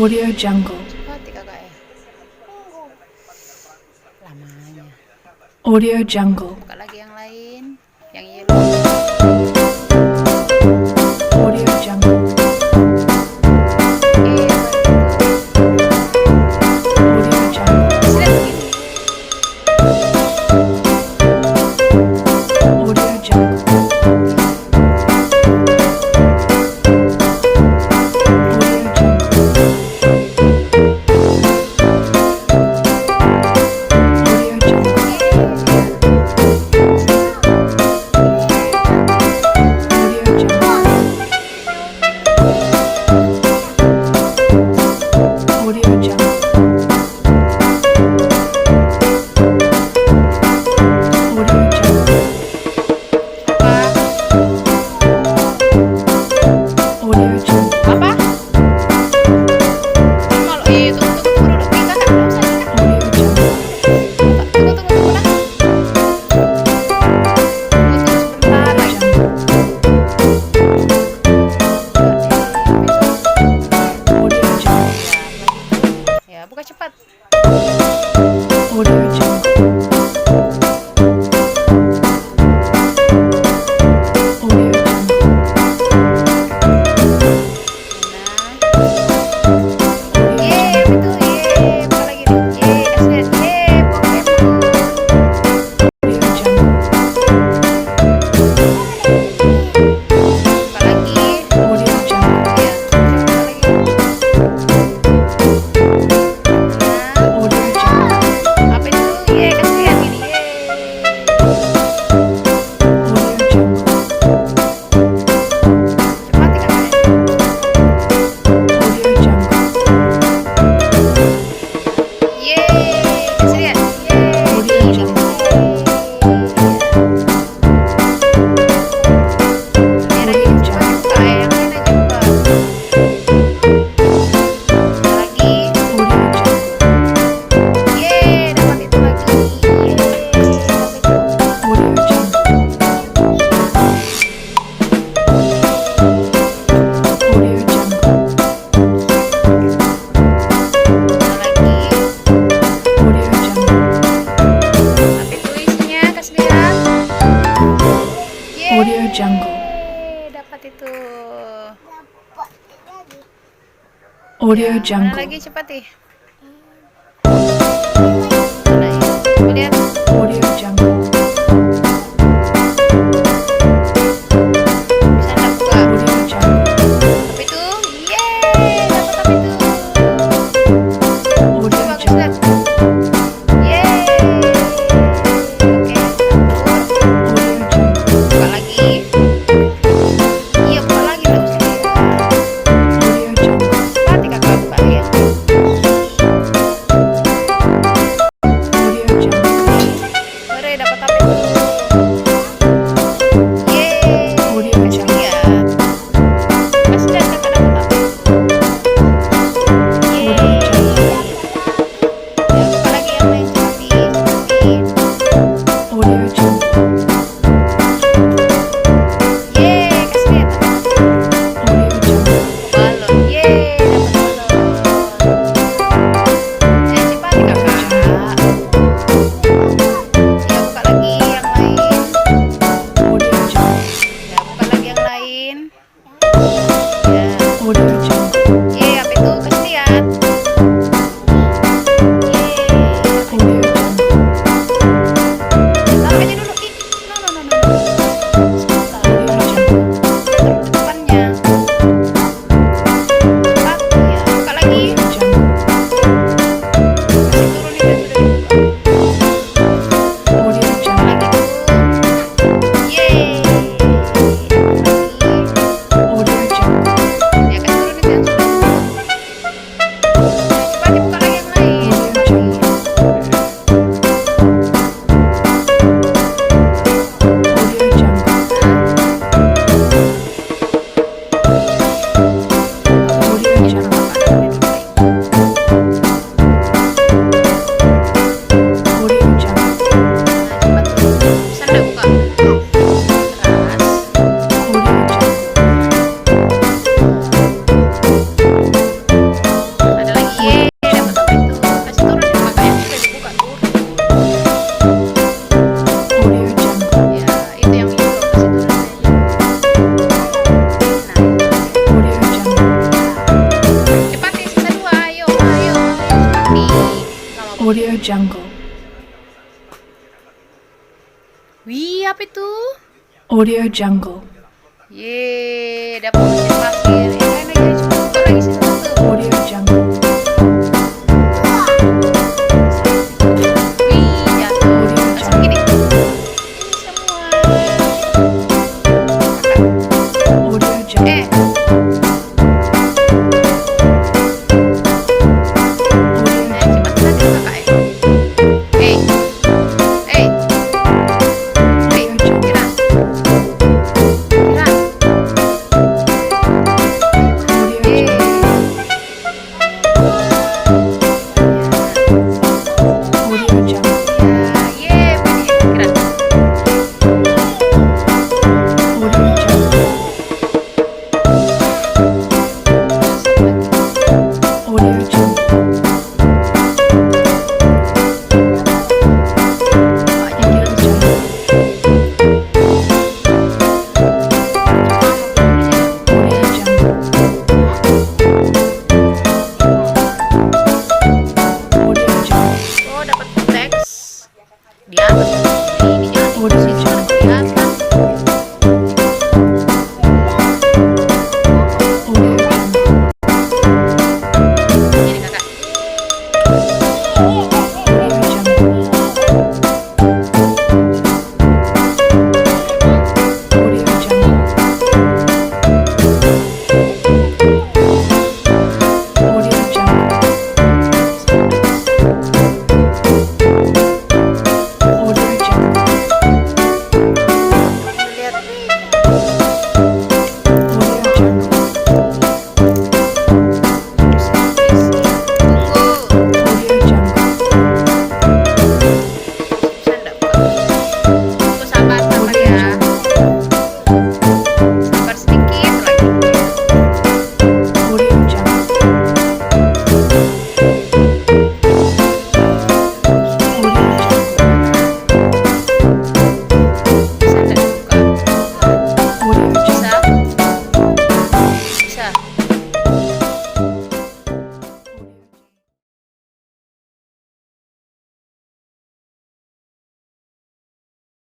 Audio Jungle. Mati kakak ya. Lamanya. Audio Jungle. Buka lagi yang lain. Yang yellow. Audio Jungle. Audio Jungle. Audio Jungle. Buka cepat. Audio Jungle. Audio Jungle. Yeay, betul. Yeay, buka lagi nih. Yeay, kasih lihat. Yeay, Pokemon. Audio Jungle. Buka lagi. Audio Jungle. Ya, buka lagi. Audio Jungle. Apa itu? Yeay, kasih lihat ini. Yeay. Audio Jungle. Cepat ya kakak ya. Audio Jungle. Yeay, kasih lihat. Yeay. Audio Jungle. Biar lagi cepat buka ya. Yang lain aja buka. Lagi. Audio Jungle. Yeay, dapat itu lagi. Yeay, dapat itu. Audio Jungle. Audio Jungle. Lagi. Audio Jungle. Apa itu isinya? Kasih lihat. Yeay, Audio Jungle. dapat itu. Audio Mana Jungle. lagi cepat nih. Mana ya? Coba lihat. Audio Jungle. Bisa nggak buka? Audio Jungle. Apa itu? Yeay, dapat apa itu? Audio Coba kasih Jungle. lihat. Yeay. Oke, satu. Audio Jungle. Buka lagi. Iya, buka lagi dong sekali. Audio Jungle. Mati kakak buka ya. Audio Jungle. Audio Jungle. Wih, apa itu? Audio Jungle. Yeay, dapat mesin parkir. Main lagi, coba lagi satu. Audio Jungle. Wih, jatuh. Langsung gini. Ini semua. Audio Jungle.